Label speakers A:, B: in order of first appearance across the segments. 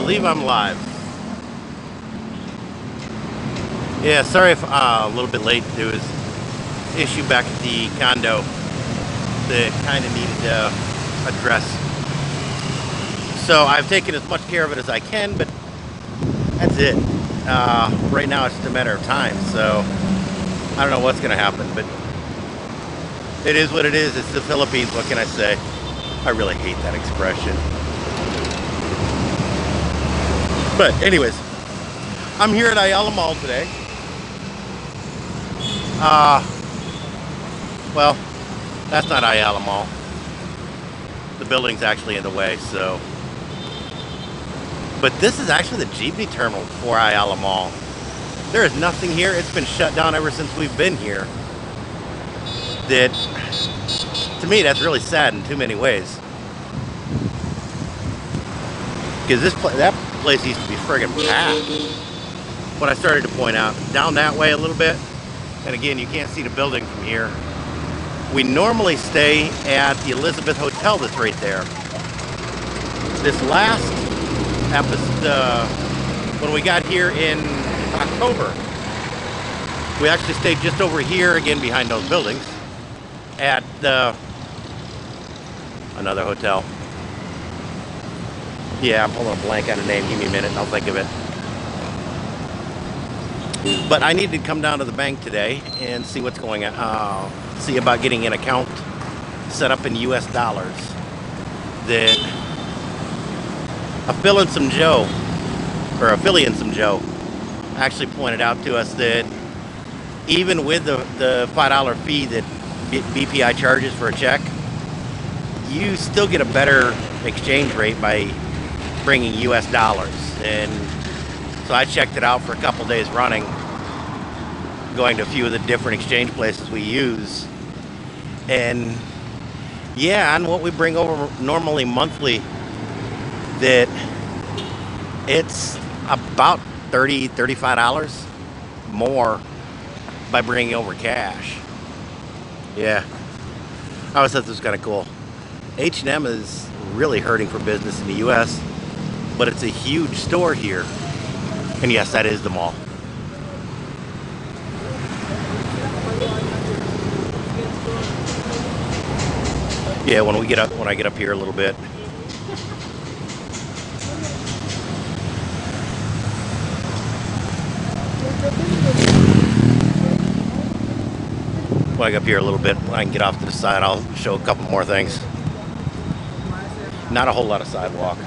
A: believe I'm live. Yeah, sorry if a little bit late. There was issue back at the condo that kind of needed address. So I've taken as much care of it as I can, but that's it. Right now it's just a matter of time, so I don't know what's going to happen, but it is what it is. It's the Philippines. What can I say? I really hate that expression. But anyways, I'm here at Ayala Mall today. Well, that's not Ayala Mall. The building's actually in the way, so. But this is actually the jeepney terminal for Ayala Mall. There is nothing here. It's been shut down ever since we've been here. That, to me, that's really sad in too many ways. Because that place used to be friggin' packed. What I started to point out, down that way a little bit, and again, you can't see the building from here. We normally stay at the Elizabeth Hotel that's right there. This last episode, when we got here in October, we actually stayed just over here, again behind those buildings, at another hotel. Yeah, I'm pulling a blank on a name. Give me a minute and I'll think of it. But I need to come down to the bank today and see what's going on. See about getting an account set up in US dollars. That a Phil and some Joe, or a Philly and some Joe, actually pointed out to us that even with the $5 fee that BPI charges for a check, you still get a better exchange rate by bringing US dollars. And so I checked it out for a couple days running, going to a few of the different exchange places we use. And yeah, on what we bring over normally monthly, that it's about $30, $35 more by bringing over cash. Yeah, I always thought this was kind of cool. H&M is really hurting for business in the US, but it's a huge store here. And yes, that is the mall. Yeah, when I get up here a little bit. When I get up here a little bit, when I can get off to the side, I'll show a couple more things. Not a whole lot of sidewalk.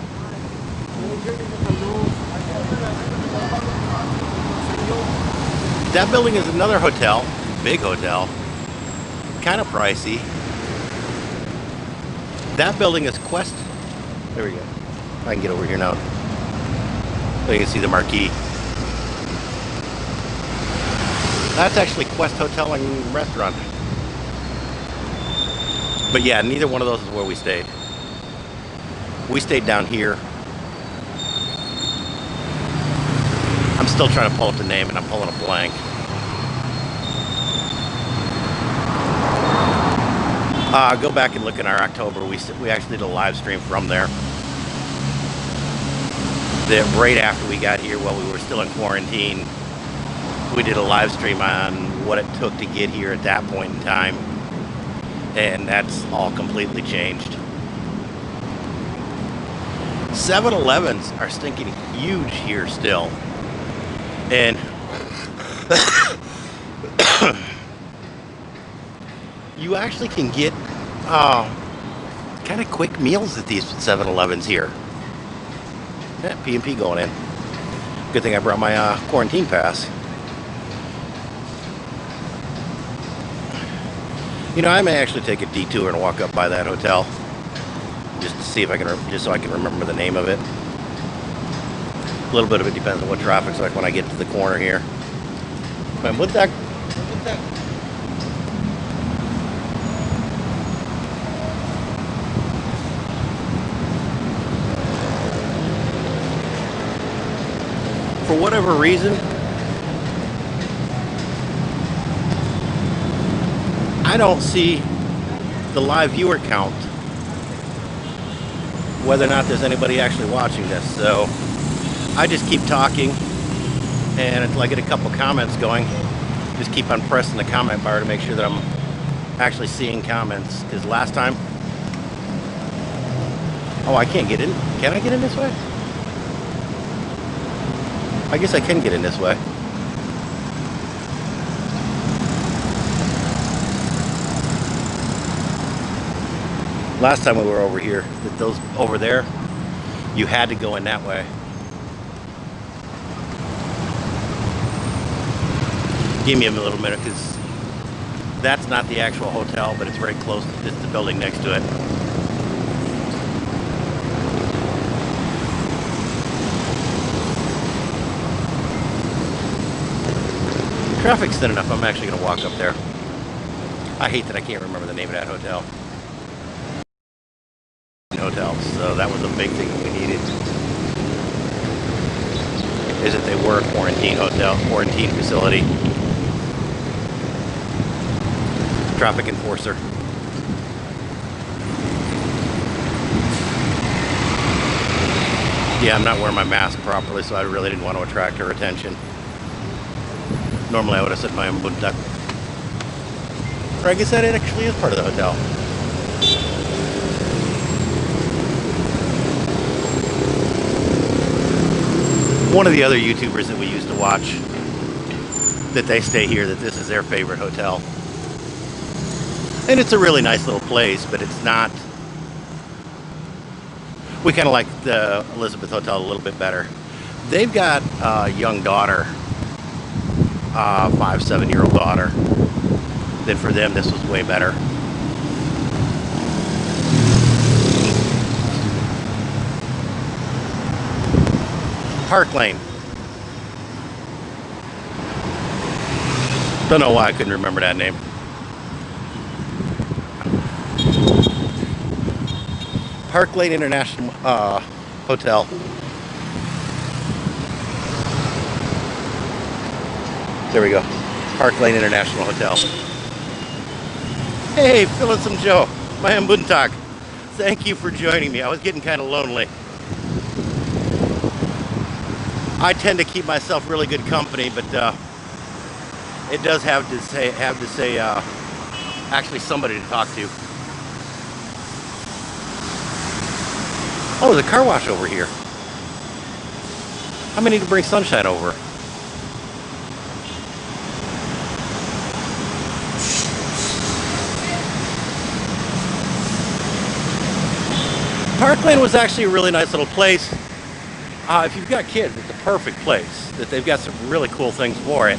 A: That building is another hotel, big hotel, kind of pricey. That building is Quest. There we go. I can get over here now. So you can see the marquee. That's actually Quest Hotel and Restaurant. But yeah, neither one of those is where we stayed. We stayed down here. I'm still trying to pull up the name and I'm pulling a blank. Go back and look in our October. We actually did a live stream from there. That right after we got here, while we were still in quarantine, we did a live stream on what it took to get here at that point in time. And that's all completely changed. 7-Elevens are stinking huge here still. And you actually can get kind of quick meals at these 7-Elevens here. Yeah, P&P going in. Good thing I brought my quarantine pass. You know, I may actually take a detour and walk up by that hotel just to see if I can, just so I can remember the name of it. A little bit of it depends on what traffic's like when I get to the corner here. And with that, for whatever reason, I don't see the live viewer count, whether or not there's anybody actually watching this. So I just keep talking, and until I get a couple comments going, just keep on pressing the comment bar to make sure that I'm actually seeing comments. Because last time, oh, I can't get in. Can I get in this way? I guess I can get in this way. Last time we were over here, those over there, you had to go in that way. Give me a little minute, because that's not the actual hotel, but it's very close. It's the building next to it. Traffic's thin enough, I'm actually going to walk up there. I hate that I can't remember the name of that hotel. So that was a big thing that we needed. Is that they were a quarantine hotel, quarantine facility. Traffic enforcer. Yeah, I'm not wearing my mask properly, so I really didn't want to attract her attention. Normally I would have said my own buntak. Or I guess that it actually is part of the hotel. One of the other YouTubers that we used to watch, that they stay here, that this is their favorite hotel. And it's a really nice little place, but it's not... We kind of like the Elizabeth Hotel a little bit better. They've got a young daughter, 5-7-year-old daughter. Then for them, this was way better. Park Lane. Don't know why I couldn't remember that name. Park Lane International Hotel. There we go. Park Lane International Hotel. Hey, Phil and some Joe. My Mbuntak. Thank you for joining me. I was getting kind of lonely. I tend to keep myself really good company, but it does have to say actually somebody to talk to. Oh, there's a car wash over here. I'm gonna need to bring sunshine over. Park Lane was actually a really nice little place. If you've got kids, it's a perfect place. That they've got some really cool things for it.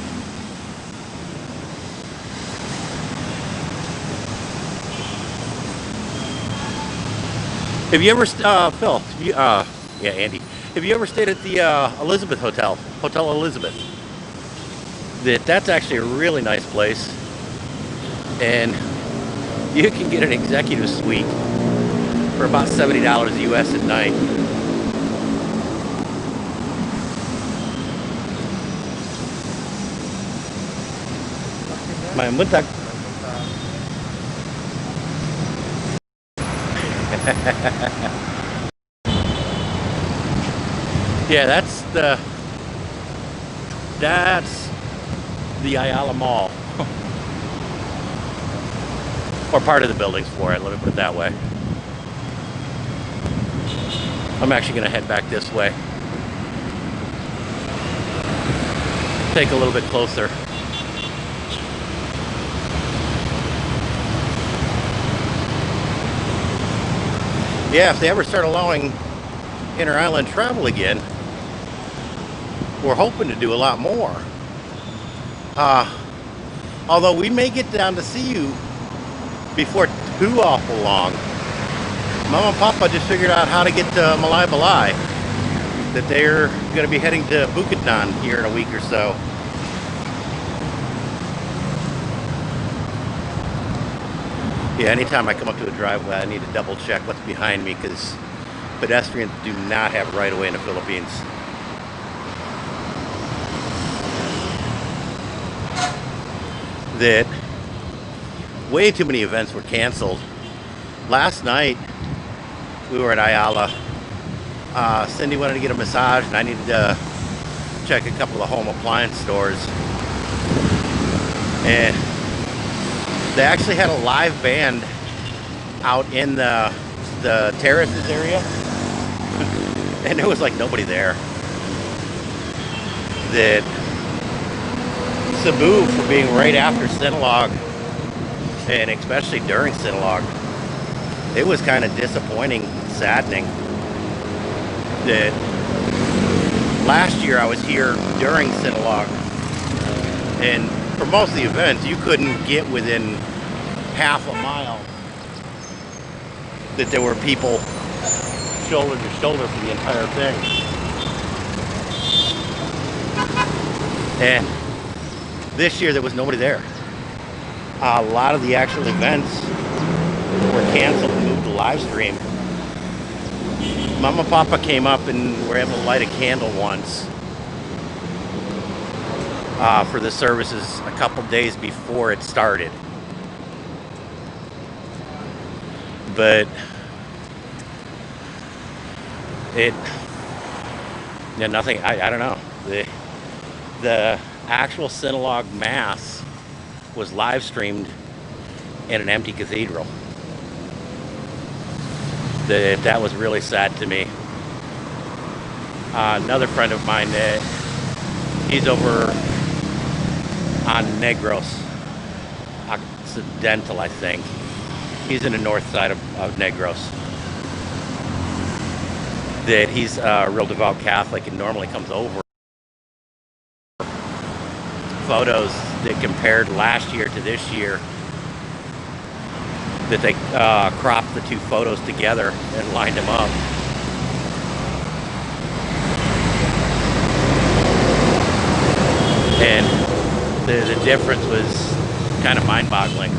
A: Have you ever, Phil? Yeah, Andy. Have you ever stayed at the Elizabeth Hotel, Hotel Elizabeth? That's actually a really nice place, and you can get an executive suite for about $70 US at night. My Mbuntak. Yeah, that's the Ayala Mall. Or part of the buildings for it, let me put it that way. I'm actually going to head back this way. Take a little bit closer. Yeah, if they ever start allowing inter-island travel again, we're hoping to do a lot more. Although we may get down to see you before too awful long. Mama and Papa just figured out how to get to Malai Balai. That they're going to be heading to Bukidnon here in a week or so. Yeah, anytime I come up to a driveway, I need to double check what's behind me, because pedestrians do not have right of way in the Philippines. That way too many events were canceled. Last night we were at Ayala, Cindy wanted to get a massage, and I needed to check a couple of home appliance stores. And they actually had a live band out in the terraces area, and there was like nobody there. That Cebu, for being right after Sinulog, and especially during Sinulog, it was kind of disappointing, saddening that last year I was here during Sinulog, and for most of the events you couldn't get within half a mile that there were people shoulder to shoulder for the entire thing. And this year there was nobody there. A lot of the actual events were canceled and moved to live stream. Mama and Papa came up and were able to light a candle once for the services a couple days before it started. But nothing, I don't know. The actual Sinulog Mass was live streamed in an empty cathedral. That was really sad to me. Another friend of mine, he's over on Negros Occidental, I think. He's in the north side of Negros. That he's a real devout Catholic and normally comes over. Photos that compared last year to this year, that they cropped the two photos together and lined them up. And the difference was kind of mind-boggling.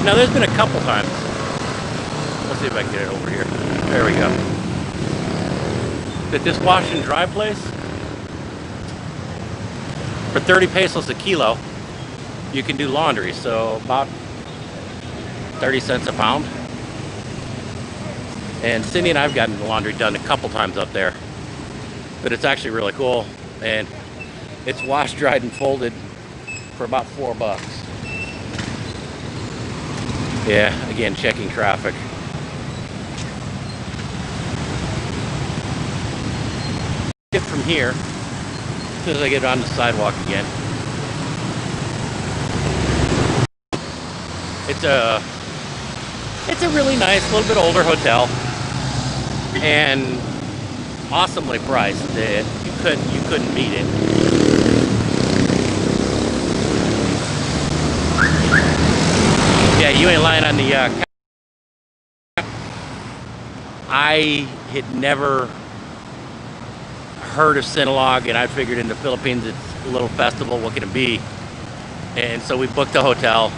A: Now there's been a couple times. Let's see if I can get it over here. There we go. That this wash and dry place, for 30 pesos a kilo, you can do laundry. So about 30 cents a pound. And Cindy and I've gotten the laundry done a couple times up there. But it's actually really cool. And it's washed, dried, and folded for about $4. Yeah, again, checking traffic. From here, as soon as I get on the sidewalk again, it's a really nice, little bit older hotel, and awesomely priced. That you couldn't beat it. Yeah, you ain't lying on the. I had never heard of Sinulog, and I figured in the Philippines it's a little festival, what can it be? And so we booked a hotel,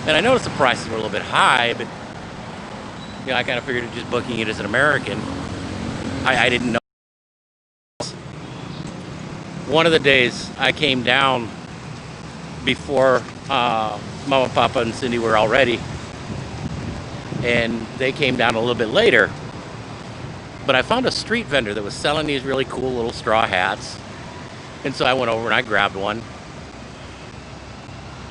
A: and I noticed the prices were a little bit high, but you know, I kind of figured just booking it as an American, I didn't know. One of the days I came down before Mama, Papa, and Cindy were all ready, and they came down a little bit later. But I found a street vendor that was selling these really cool little straw hats. And so I went over and I grabbed one.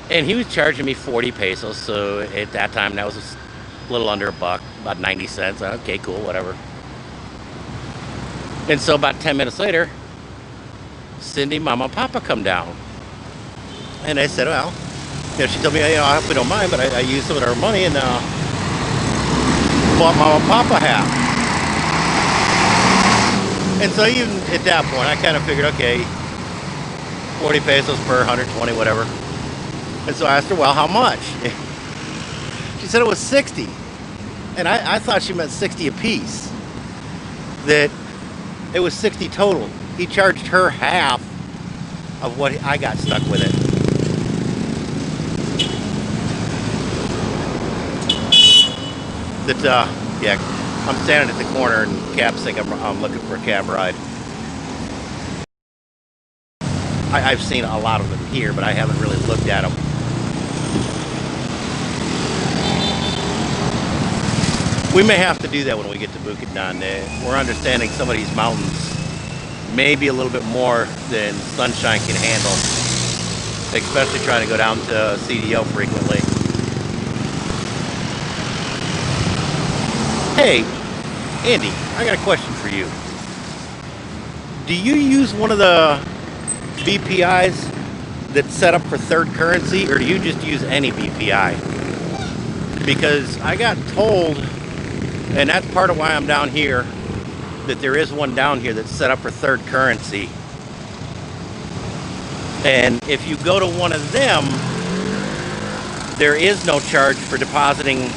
A: And he was charging me 40 pesos. So at that time, that was a little under $1, about 90 cents. Okay, cool, whatever. And so about 10 minutes later, Cindy, Mama, Papa come down. And I said, well, you know, she told me, you know, I hope we don't mind, but I used some of our money and bought Mama, Papa hat. And so even at that point, I kind of figured, okay, 40 pesos per 120, whatever. And so I asked her, well, how much? She said it was 60. And I thought she meant 60 a piece. That it was 60 total. He charged her half of what I got stuck with it. That, yeah. I'm standing at the corner and cabs think I'm looking for a cab ride. I've seen a lot of them here, but I haven't really looked at them. We may have to do that when we get to Bukidnon. We're understanding some of these mountains may be a little bit more than Sunshine can handle, especially trying to go down to CDO frequently. Hey, Andy, I got a question for you. Do you use one of the BPIs that's set up for third currency, or do you just use any BPI? Because I got told, and that's part of why I'm down here, that there is one down here that's set up for third currency. And if you go to one of them, there is no charge for depositing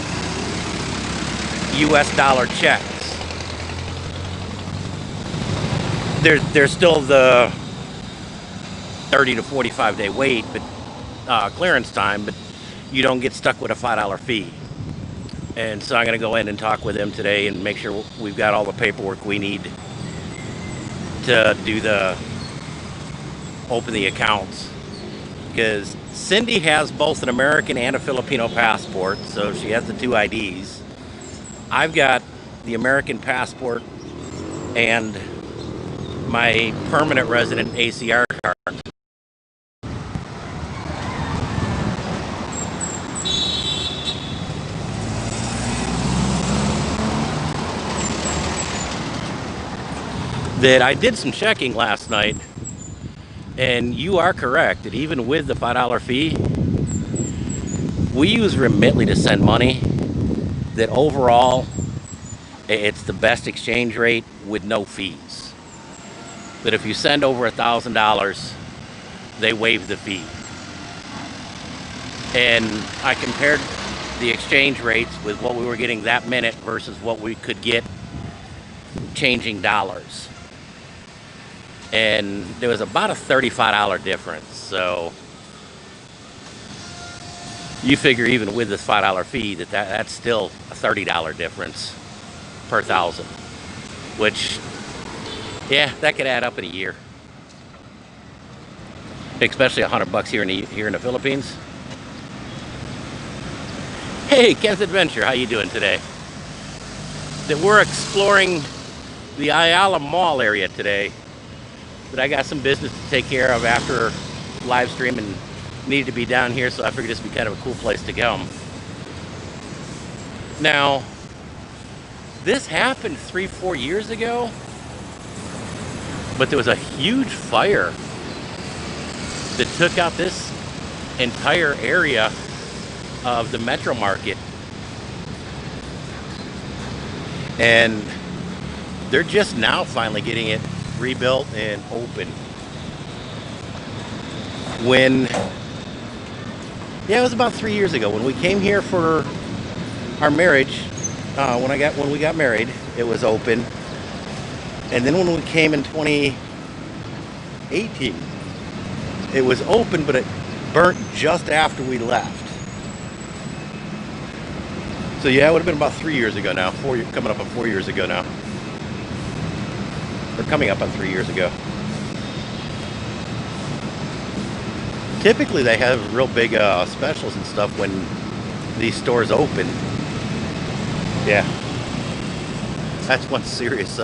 A: US dollar checks. There's still the 30 to 45 day wait, but clearance time, but you don't get stuck with a $5 fee. And so I'm going to go in and talk with them today and make sure we've got all the paperwork we need to do open the accounts. Because Cindy has both an American and a Filipino passport, so she has the two IDs. I've got the American passport and my permanent resident ACR card. That I did some checking last night, and you are correct that even with the $5 fee, we use Remitly to send money. That overall, it's the best exchange rate with no fees. That if you send over $1,000, they waive the fee. And I compared the exchange rates with what we were getting that minute versus what we could get changing dollars. And there was about a $35 difference. So you figure even with this $5 fee that's still a $30 difference per thousand, which, yeah, that could add up in a year, especially $100 here in the Philippines. Hey, Ken's Adventure, how you doing today? That we're exploring the Ayala Mall area today. But I got some business to take care of after live stream and needed to be down here, so I figured this would be kind of a cool place to come. Now, this happened 3-4 years ago, but there was a huge fire that took out this entire area of the Metro Market. And they're just now finally getting it rebuilt and open. Yeah, it was about 3 years ago when we came here for our marriage. When we got married, it was open. And then when we came in 2018, it was open, but it burnt just after we left. So yeah, it would have been about 3 years ago now. Coming up on 4 years ago now. Or coming up on 3 years ago. Typically they have real big specials and stuff when these stores open. Yeah. That's one serious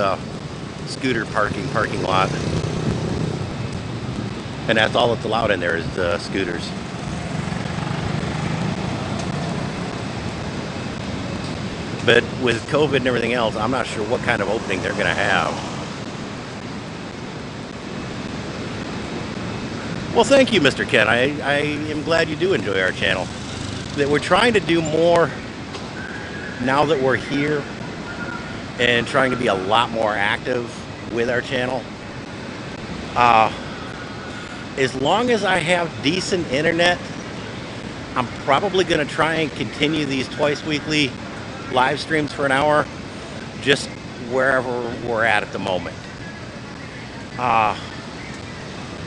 A: scooter parking lot. And that's all that's allowed in there is the scooters. But with COVID and everything else, I'm not sure what kind of opening they're going to have. Well, thank you, Mr. Ken. I am glad you do enjoy our channel. That we're trying to do more now that we're here and trying to be a lot more active with our channel. As long as I have decent internet, I'm probably going to try and continue these twice weekly live streams for an hour, just wherever we're at the moment.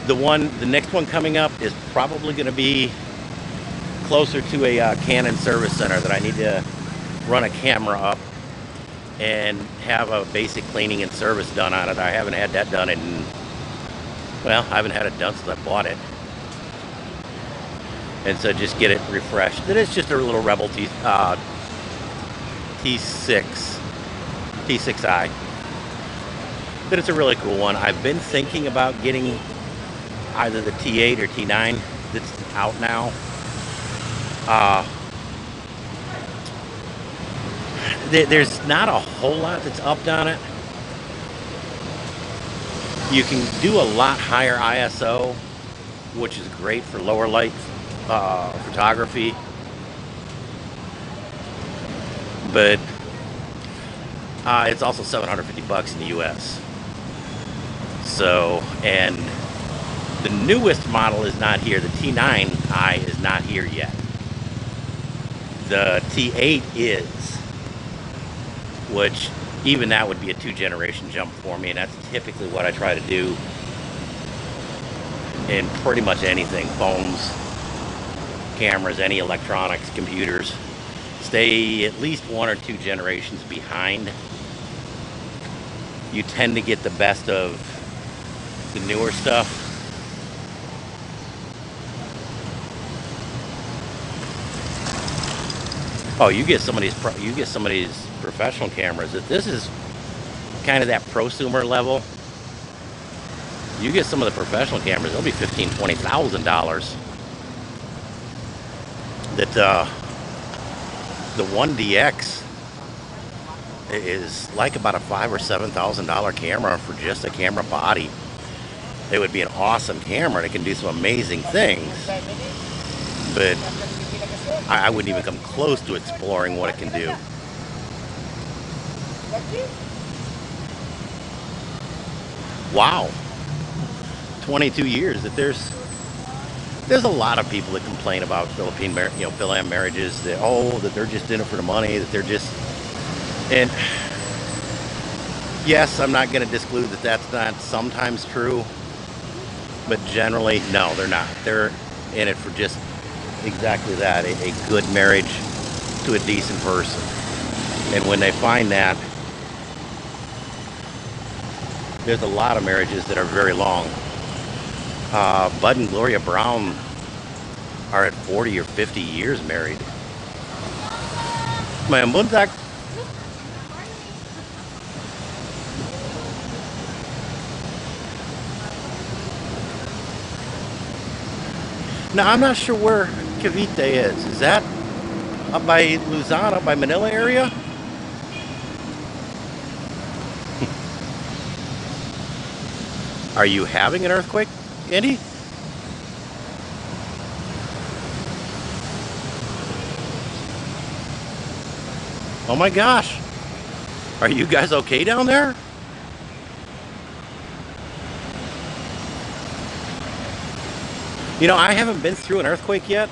A: The next one coming up is probably going to be closer to a Canon service center that I need to run a camera up and have a basic cleaning and service done on it. I haven't had that done I haven't had it done since I bought it. And so just get it refreshed. It is just a little Rebel T6, T6i. But it's a really cool one. I've been thinking about getting either the T8 or T9 that's out now. Uh, there's not a whole lot that's upped on it. You can do a lot higher ISO, which is great for lower light photography. But it's also $750 in the US. So, and the newest model is not here. The T9i is not here yet. The T8 is, which even that would be a 2-generation jump for me, and that's typically what I try to do in pretty much anything. Phones, cameras, any electronics, computers. Stay at least 1 or 2 generations behind. You tend to get the best of the newer stuff. Oh, you get some of these professional cameras. If this is kind of that prosumer level, you get some of the professional cameras, they'll be $15,000, $20,000. That the 1DX is like about a $5,000 or $7,000 camera for just a camera body. It would be an awesome camera. It can do some amazing things, but I wouldn't even come close to exploring what it can do. Wow, 22 years. That there's a lot of people that complain about Phil-Am marriages. That they're just in it for the money. That they're just, and yes, I'm not going to disclude that that's not sometimes true, but generally, no, they're not. They're in it for just exactly that, a good marriage to a decent person. And when they find that, there's a lot of marriages that are very long. Bud and Gloria Brown are at 40 or 50 years married. My muntak. Now, I'm not sure where Cavite is. Is that up by Luzon, up by Manila area? Are you having an earthquake, Andy? Oh my gosh. Are you guys okay down there? You know, I haven't been through an earthquake yet.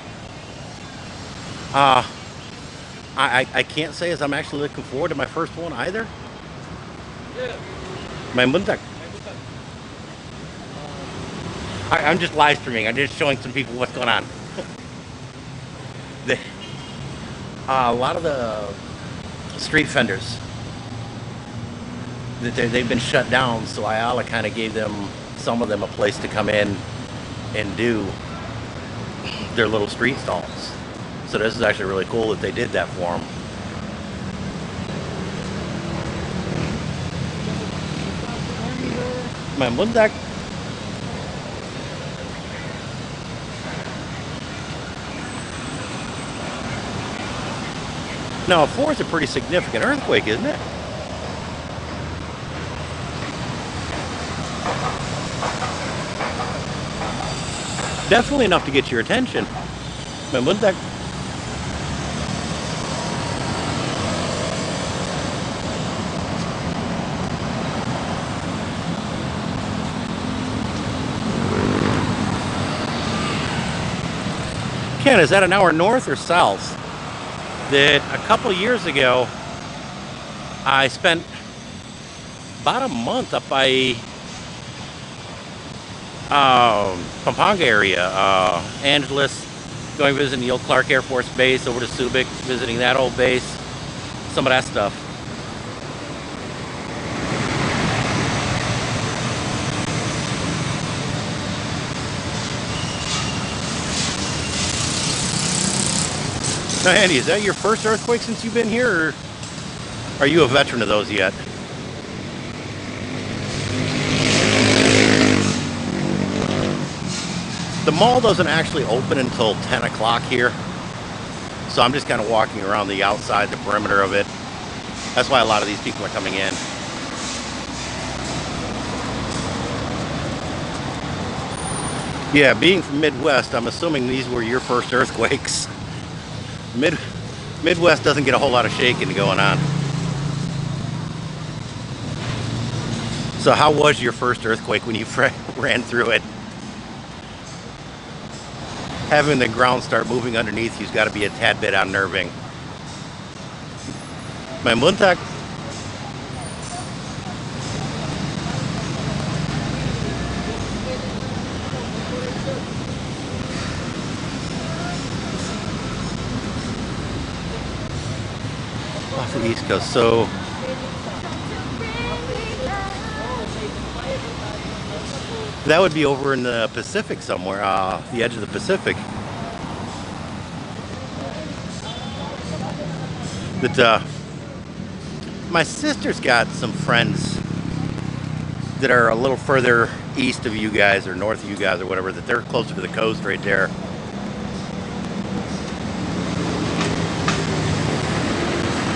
A: I can't say as I'm actually looking forward to my first one either. My muntak. I'm just live streaming. I'm just showing some people what's going on. A lot of the street vendors, they've been shut down, so Ayala kind of gave some of them a place to come in and do their little street stalls. So this is actually really cool that they did that for them. My mundak. Now, 4 is a pretty significant earthquake, isn't it? Definitely enough to get your attention. My muntak. Ken, is that an hour north or south? That a couple of years ago, I spent about a month up by Pampanga area, Angeles, going visiting the old Clark Air Force Base, over to Subic, visiting that old base, some of that stuff. Now, Andy, is that your first earthquake since you've been here? Or? Are you a veteran of those yet? The mall doesn't actually open until 10 o'clock here. So I'm just kind of walking around the outside, the perimeter of it. That's why a lot of these people are coming in. Yeah, being from Midwest, I'm assuming these were your first earthquakes. Midwest doesn't get a whole lot of shaking going on. So how was your first earthquake when you ran through it? Having the ground start moving underneath you's got to be a tad bit unnerving. Mein Montag. Off the East Coast. So that would be over in the Pacific somewhere, the edge of the Pacific. That my sister's got some friends that are a little further east of you guys or north of you guys or whatever, that they're closer to the coast right there.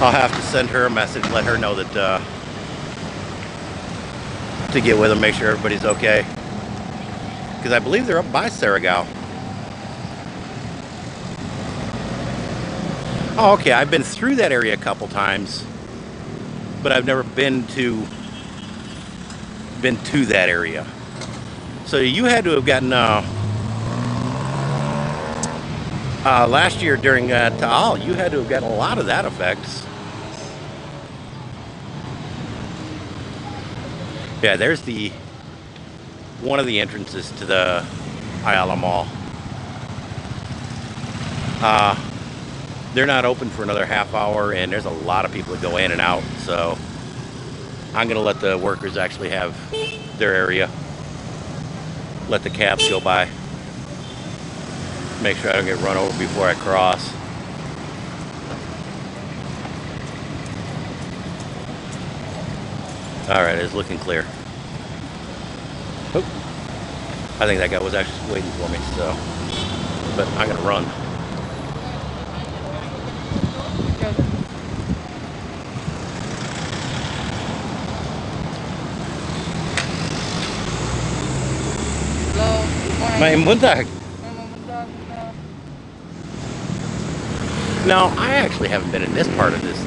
A: I'll have to send her a message, let her know that to get with them, make sure everybody's okay. Because I believe they're up by Saragao. Oh, okay. I've been through that area a couple times, but I've never been to that area. So you had to have gotten last year during Taal. You had to have gotten a lot of that effects. Yeah, there's one of the entrances to the Ayala Mall. They're not open for another half hour, and there's a lot of people that go in and out. So I'm going to let the workers actually have their area. Let the cabs go by. Make sure I don't get run over before I cross. All right, it's looking clear. Oop. I think that guy was actually waiting for me, so. But I'm going to run. Mein Montag. No, I actually haven't been in this part of this.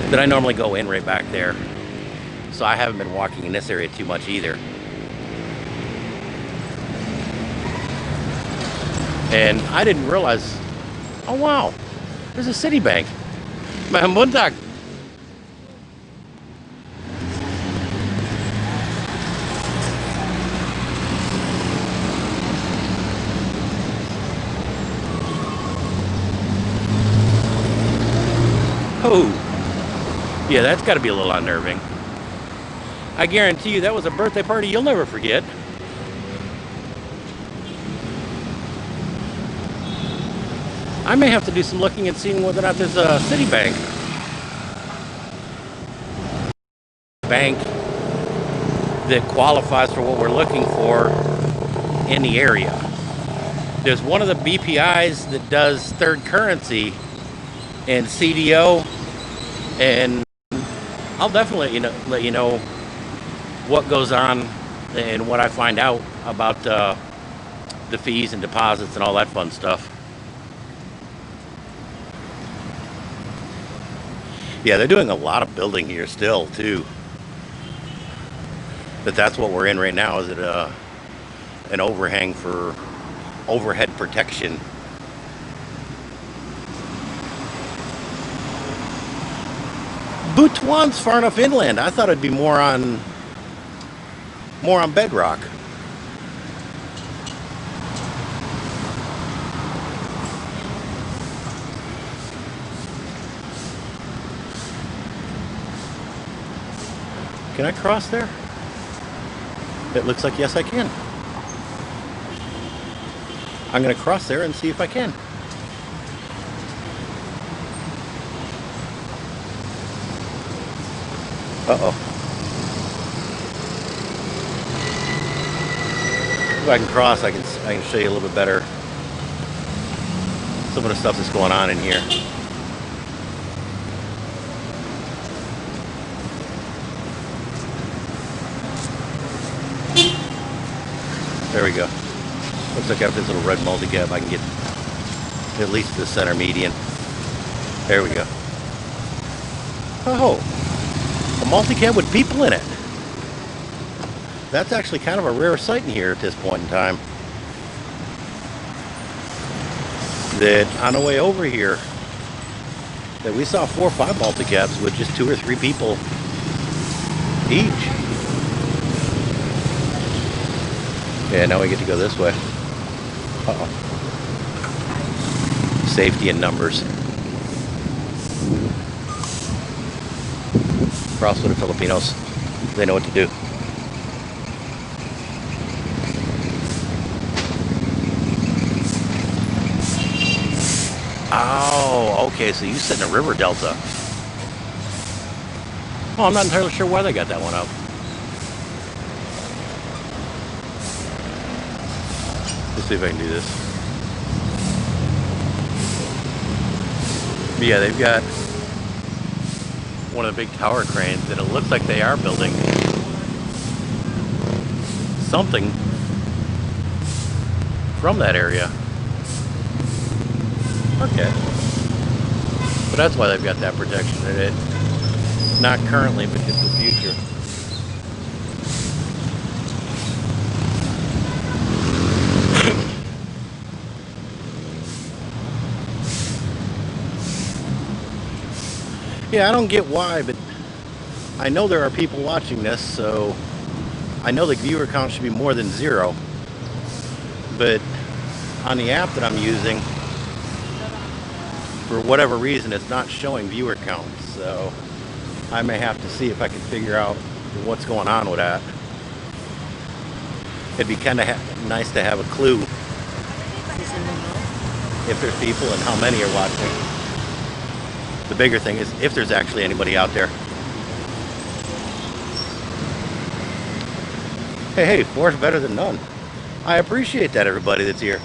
A: But I normally go in right back there. So I haven't been walking in this area too much either. And I didn't realize, oh wow, there's a Citibank. Mein Montag. Oh, yeah, that's got to be a little unnerving. I guarantee you that was a birthday party you'll never forget. I may have to do some looking and seeing whether or not there's a Citibank bank that qualifies for what we're looking for in the area. There's one of the BPIs that does third currency and CDO, and I'll definitely let you know what goes on and what I find out about the fees and deposits and all that fun stuff. Yeah, they're doing a lot of building here still too. But that's what we're in right now, is it an overhang for overhead protection. Butuan's far enough inland. I thought it'd be more on bedrock. Can I cross there? It looks like yes I can. I'm going to cross there and see if I can. Uh-oh. If I can cross, I can show you a little bit better some of the stuff that's going on in here. There we go. Looks like I have this little red multi-cab. I can get at least the center median. There we go. Oh, a multi-cab with people in it. That's actually kind of a rare sight in here at this point in time. That on the way over here, that we saw 4 or 5 multi-cabs with just 2 or 3 people each. Yeah, now we get to go this way. Uh-oh. Safety in numbers. Cross with the Filipinos. They know what to do. Oh, okay, so you sit in a river delta. Oh, I'm not entirely sure why they got that one up. Let's see if I can do this. But yeah, they've got one of the big tower cranes, and it looks like they are building something from that area. Okay. But that's why they've got that protection in it. Not currently, but just the future. Yeah, I don't get why, but I know there are people watching this, so I know the viewer count should be more than 0. But on the app that I'm using, for whatever reason, it's not showing viewer counts, so I may have to see if I can figure out what's going on with that. It'd be kind of nice to have a clue if there's people and how many are watching. The bigger thing is if there's actually anybody out there. Hey, 4 is better than none. I appreciate that, everybody that's here.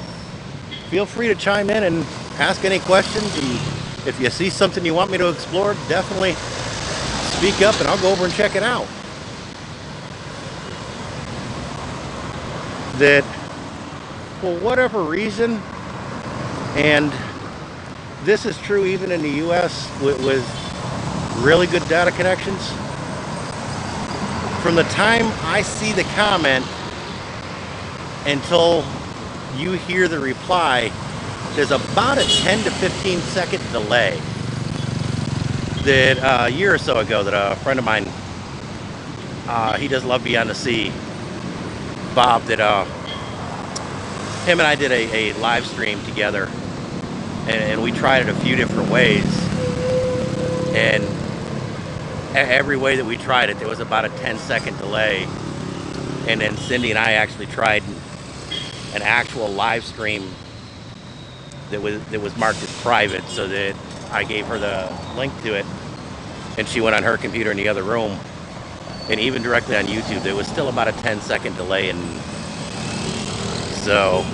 A: Feel free to chime in and ask any questions, and if you see something you want me to explore, definitely speak up and I'll go over and check it out. That, for whatever reason, and this is true even in the US with really good data connections, from the time I see the comment until you hear the reply, there's about a 10 to 15 second delay. That a year or so ago, that a friend of mine, he does love Beyond the Sea, Bob, that him and I did a live stream together, and we tried it a few different ways, and every way that we tried it, there was about a 10-second delay. And then Cindy and I actually tried an actual live stream that was marked as private, so that I gave her the link to it, and she went on her computer in the other room, and even directly on YouTube there was still about a 10-second delay, and so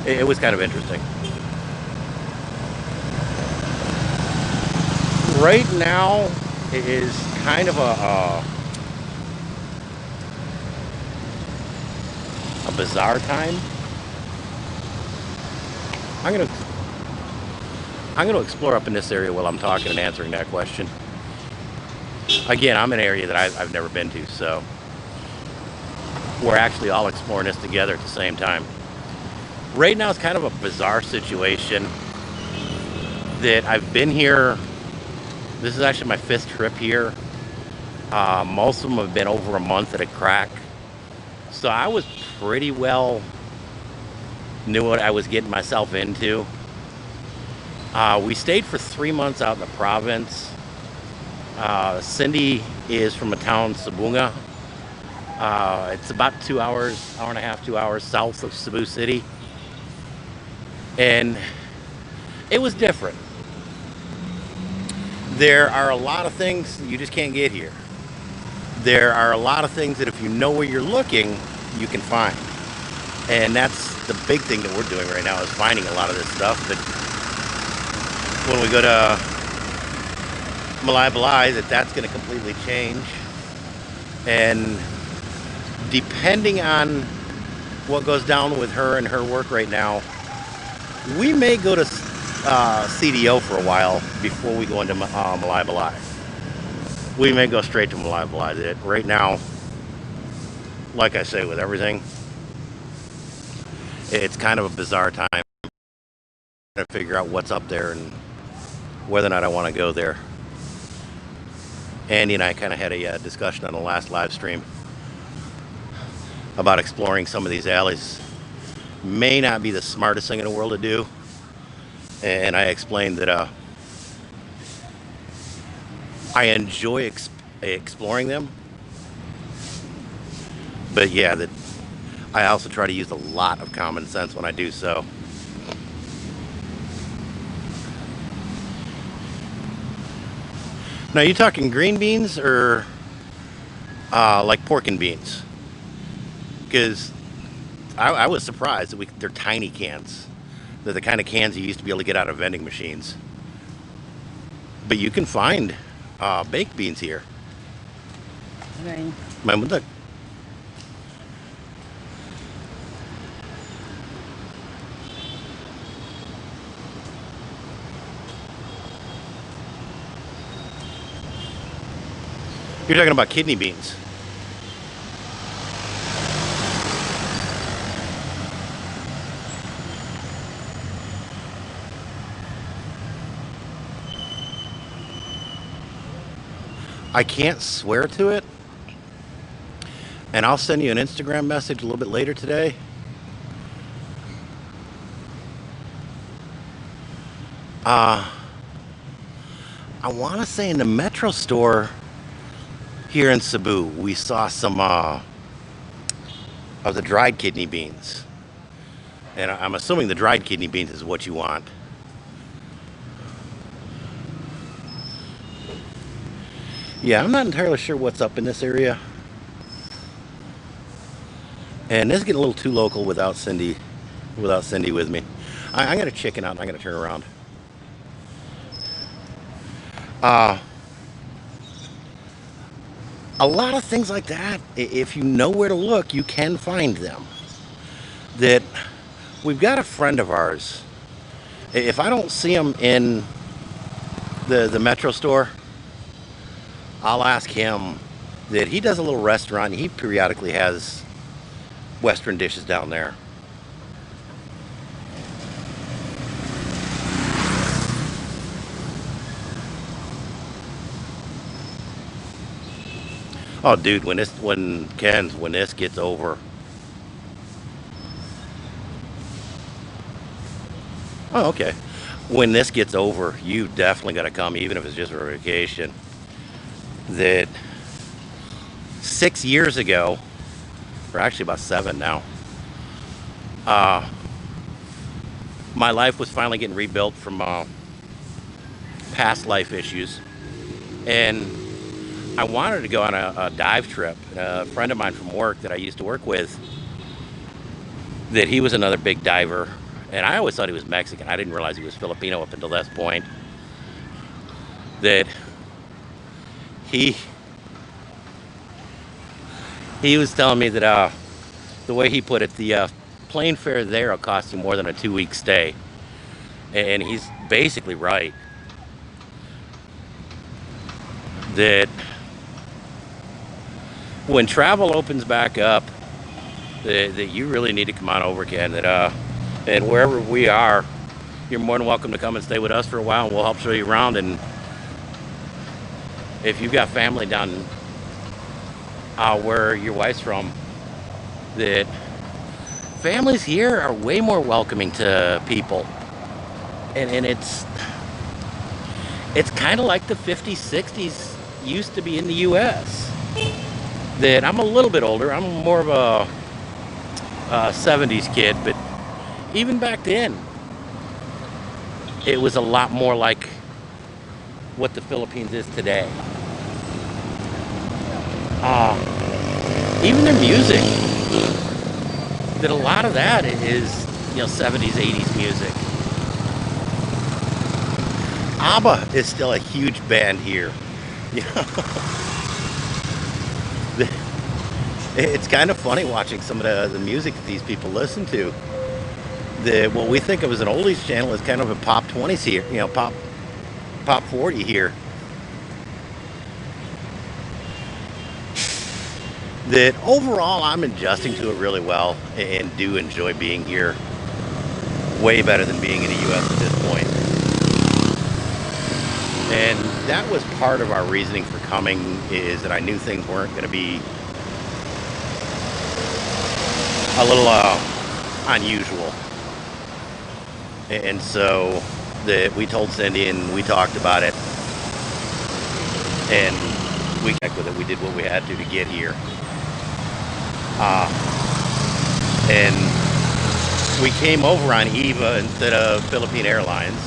A: it was kind of interesting. Right now it is kind of a bizarre time. I'm gonna explore up in this area while I'm talking and answering that question. Again, I'm in an area that I've never been to, so we're actually all exploring this together at the same time. Right now it's kind of a bizarre situation that I've been here. This is actually my 5th trip here. Most of them have been over a month at a crack. So I was pretty well knew what I was getting myself into. We stayed for 3 months out in the province. Cindy is from a town, Sabunga. It's about 2 hours, hour and a half, 2 hours south of Cebu City. And it was different. There are a lot of things you just can't get here. there are a lot of things that if you know where you're looking, you can find. And that's the big thing that we're doing right now, is finding a lot of this stuff. But when we go to Malai, that's going to completely change. And depending on what goes down with her and her work right now, we may go to CDO for a while before we go into Malai. We may go straight to Malai. Right now, like I say, with everything, it's kind of a bizarre time to figure out what's up there and whether or not I want to go there. Andy and I kind of had a discussion on the last live stream about exploring some of these alleys. May not be the smartest thing in the world to do, and I explained that I enjoy exploring them, but yeah, that I also try to use a lot of common sense when I do so. Now, you talking green beans or like pork and beans? Because I was surprised that they're tiny cans. They're the kind of cans you used to be able to get out of vending machines. But you can find baked beans here.
B: Okay.
A: Look. You're talking about kidney beans. I can't swear to it, and I'll send you an Instagram message a little bit later today. I want to say in the Metro store here in Cebu, we saw some of the dried kidney beans. And I'm assuming the dried kidney beans is what you want. Yeah, I'm not entirely sure what's up in this area. And this is getting a little too local without Cindy with me. I'm going to chicken out and I'm going to turn around. A lot of things like that, if you know where to look, you can find them. That we've got a friend of ours. If I don't see him in the Metro store, I'll ask him that he does a little restaurant. He periodically has Western dishes down there. Oh, dude, when this gets over. Oh, okay. When this gets over, you definitely got to come, even if it's just for a vacation. That 6 years ago, or actually about 7 now, my life was finally getting rebuilt from past life issues, and I wanted to go on a dive trip. A friend of mine from work that I used to work with, that he was another big diver, and I always thought he was Mexican. I didn't realize he was Filipino up until this point. That he was telling me that the way he put it, the plane fare there will cost you more than a 2-week stay, and he's basically right. That when travel opens back up, that you really need to come on over, Ken. That and wherever we are, you're more than welcome to come and stay with us for a while, and we'll help show you around. And if you've got family down where your wife's from, that families here are way more welcoming to people, and it's kind of like the 50s, 60s used to be in the U.S. That I'm a little bit older. I'm more of a 70s kid, but even back then, it was a lot more like what the Philippines is today. Even their music, that a lot of that is, 70s, 80s music. ABBA is still a huge band here. You know, it's kind of funny watching some of the music that these people listen to. What we think of as an oldies channel is kind of a pop 20s here, pop 40 here. That overall I'm adjusting to it really well and do enjoy being here. Way better than being in the US at this point. And that was part of our reasoning for coming, is that I knew things weren't going to be a little unusual. And so we told Cindy and we talked about it. And we connected with it. We did what we had to get here. And we came over on EVA instead of Philippine Airlines,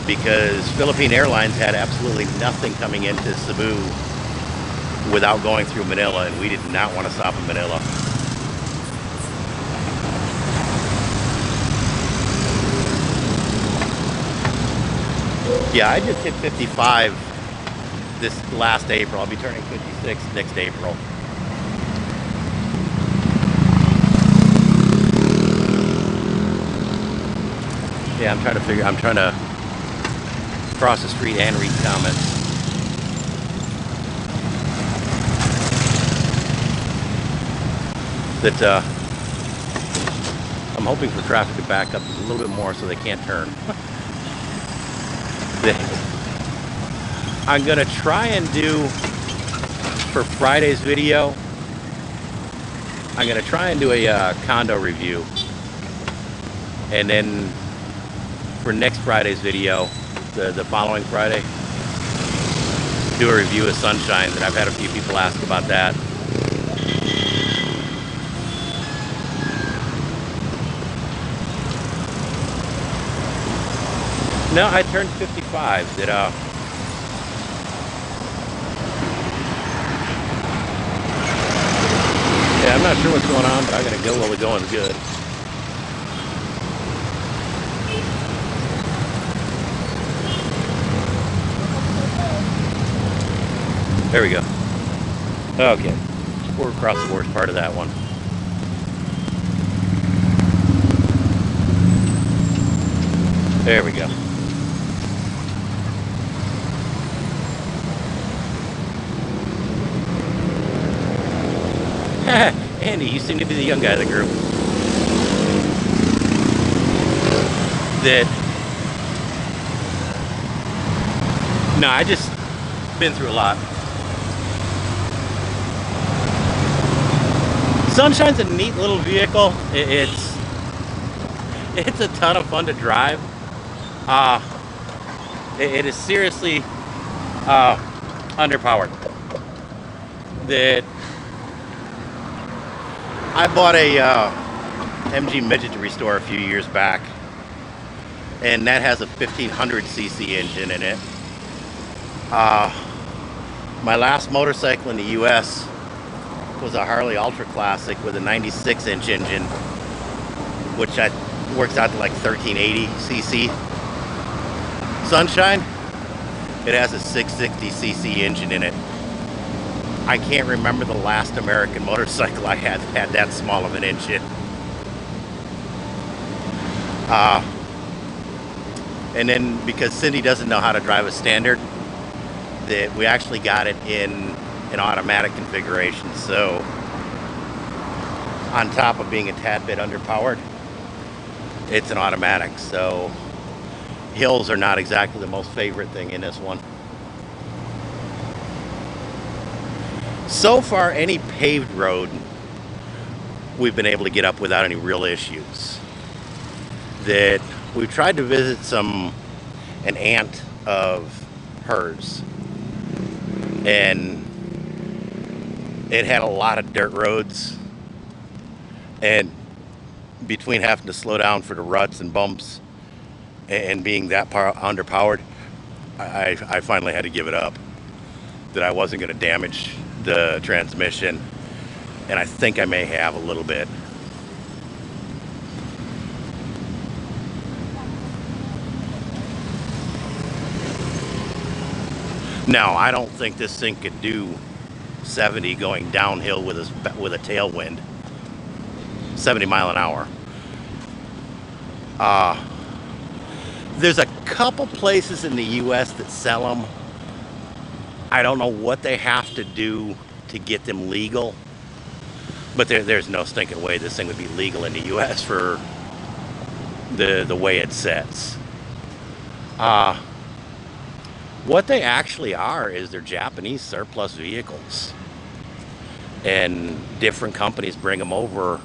A: because Philippine Airlines had absolutely nothing coming into Cebu without going through Manila, and we did not want to stop in Manila. Yeah, I just hit 55 this last April. I'll be turning 56 next April. Yeah, I'm trying to cross the street and read comments. That I'm hoping for traffic to back up a little bit more so they can't turn. I'm gonna try and do, for Friday's video, I'm gonna try and do a condo review, and then for next Friday's video, the following Friday, do a review of Sunshine. That I've had a few people ask about that. No, I turned 55. Yeah, I'm not sure what's going on, but I'm gonna go while the going's good. There we go. Okay, we're across the worst part of that one. There we go. Andy, you seem to be the young guy of the group. No, I just been through a lot. Sunshine's a neat little vehicle. It's a ton of fun to drive. It is seriously underpowered. I bought a MG Midget to restore a few years back, and that has a 1500cc engine in it. My last motorcycle in the US was a Harley Ultra Classic with a 96-inch engine, which works out to like 1380cc. Sunshine, it has a 660cc engine in it. I can't remember the last American motorcycle I had that small of an engine. And then, because Cindy doesn't know how to drive a standard, that we actually got it in an automatic configuration. So on top of being a tad bit underpowered, it's an automatic. So hills are not exactly the most favorite thing in this one. So far, any paved road we've been able to get up without any real issues. That we've tried to visit an aunt of hers, and it had a lot of dirt roads, and between having to slow down for the ruts and bumps and being that underpowered, I finally had to give it up. That I wasn't going to damage the transmission, and I think I may have a little bit. No, I don't think this thing could do 70 going downhill with a tailwind. 70 mile an hour. There's a couple places in the U.S. that sell them. I don't know what they have to do to get them legal, but there's no stinking way this thing would be legal in the U.S. for the way it sets. What they actually are is they're Japanese surplus vehicles, and different companies bring them over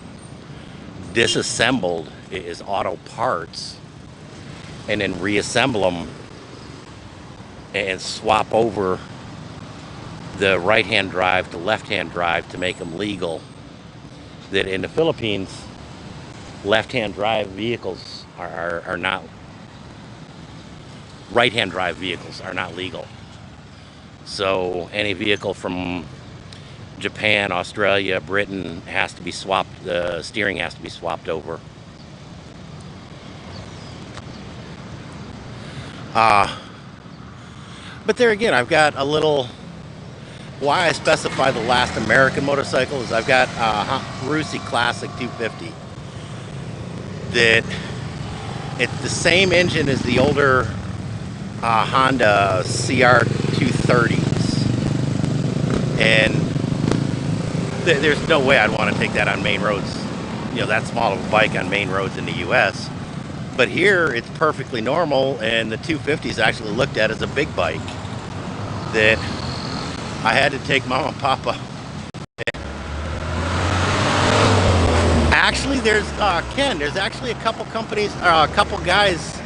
A: disassembled as auto parts, and then reassemble them and swap over the right-hand drive to left-hand drive to make them legal. That in the Philippines, left-hand drive vehicles are not, right-hand drive vehicles are not legal. So any vehicle from Japan, Australia, Britain has to be swapped, the steering has to be swapped over. But there again, I've got a little, why I specify the last American motorcycle is I've got a Rusi Classic 250 that it's the same engine as the older Honda CR 230s, and there's no way I'd want to take that on main roads, that small of a bike on main roads in the US. But here it's perfectly normal, and the 250 is actually looked at as a big bike that I had to take Mama and Papa. Actually, there's Ken. There's actually a couple companies, a couple guys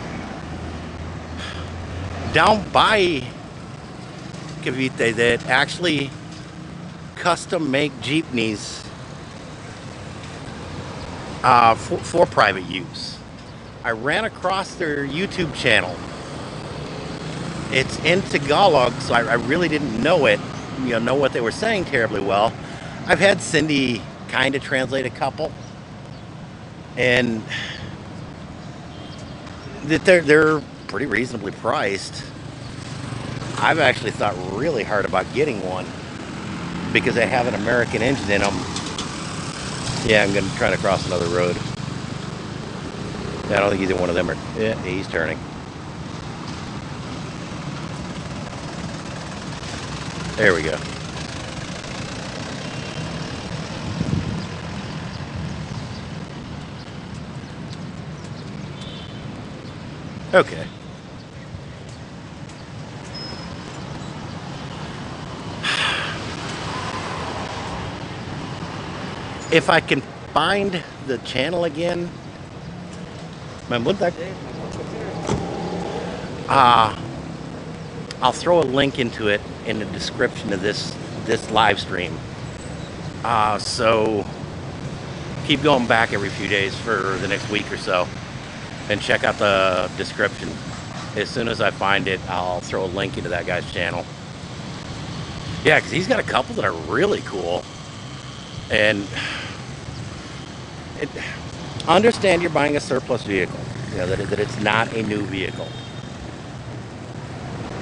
A: down by Cavite that actually custom make Jeepneys for private use. I ran across their YouTube channel. It's in Tagalog, so I really didn't know it, know what they were saying terribly well. I've had Cindy kind of translate a couple, and that they're pretty reasonably priced. I've actually thought really hard about getting one because they have an American engine in them. Yeah, I'm going to try to cross another road. I don't think either one of them are. Yeah, he's turning. There we go. Okay. If I can find the channel again, I'll throw a link into it in the description of this live stream. So keep going back every few days for the next week or so, and check out the description. As soon as I find it, I'll throw a link into that guy's channel. Yeah, because he's got a couple that are really cool. And understand you're buying a surplus vehicle, that it's not a new vehicle.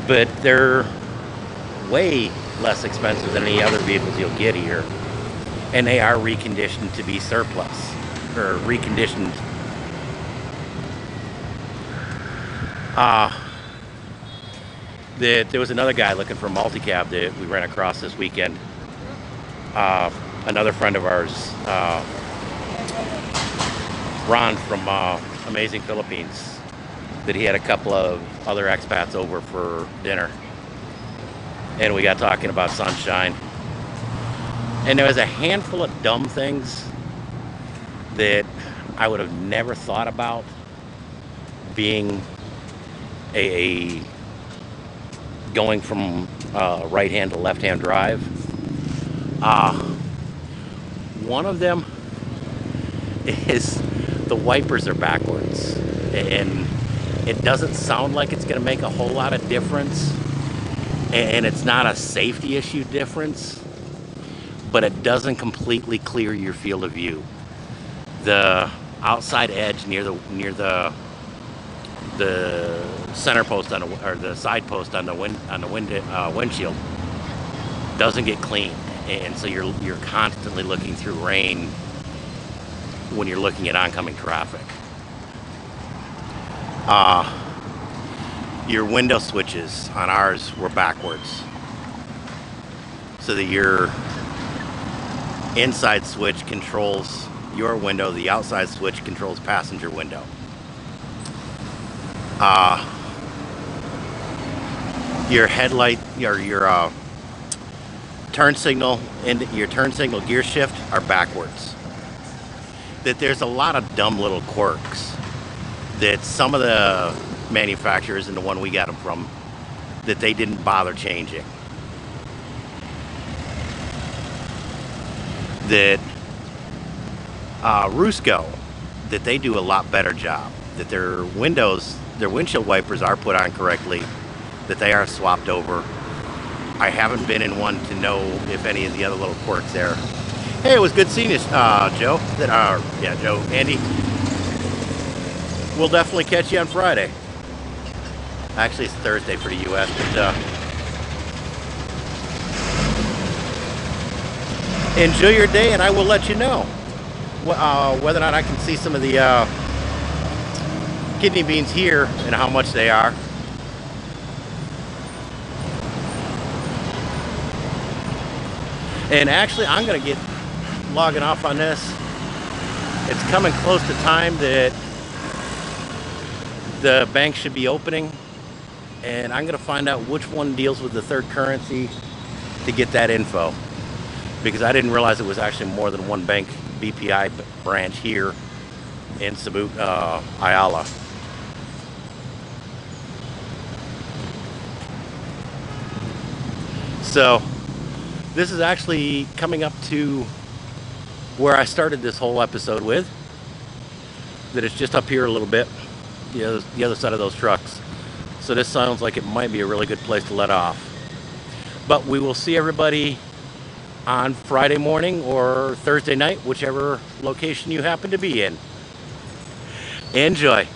A: But they're way less expensive than any other vehicles you'll get here. And they are reconditioned to be surplus, or reconditioned. There was another guy looking for a multi-cab that we ran across this weekend. Another friend of ours, Ron from Amazing Philippines, that he had a couple of other expats over for dinner. And we got talking about sunshine. And there was a handful of dumb things that I would have never thought about being a going from right hand to left hand drive. One of them is the wipers are backwards, and it doesn't sound like it's going to make a whole lot of difference, and it's not a safety issue difference, but it doesn't completely clear your field of view. The outside edge near the center post or the side post on the windshield doesn't get cleaned, and so you're constantly looking through rain when you're looking at oncoming traffic. Your window switches on ours were backwards, so that your inside switch controls your window, the outside switch controls passenger window. Your headlight, your turn signal and your turn signal gear shift are backwards. That there's a lot of dumb little quirks that some of the manufacturers, and the one we got them from, that they didn't bother changing. That Rusco, that they do a lot better job. That their windshield wipers are put on correctly, that they are swapped over. I haven't been in one to know if any of the other little quirks there. Hey, it was good seeing you, Joe. Joe, Andy. We'll definitely catch you on Friday. Actually, it's Thursday for the U.S., but enjoy your day, and I will let you know whether or not I can see some of the kidney beans here and how much they are. And actually, I'm going to get logging off on this. It's coming close to time that the bank should be opening, and I'm going to find out which one deals with the third currency to get that info, because I didn't realize it was actually more than one bank BPI branch here in Cebu, Ayala. So this is actually coming up to where I started this whole episode with, that it's just up here a little bit, the other side of those trucks. So this sounds like it might be a really good place to let off. But we will see everybody on Friday morning or Thursday night, whichever location you happen to be in. Enjoy.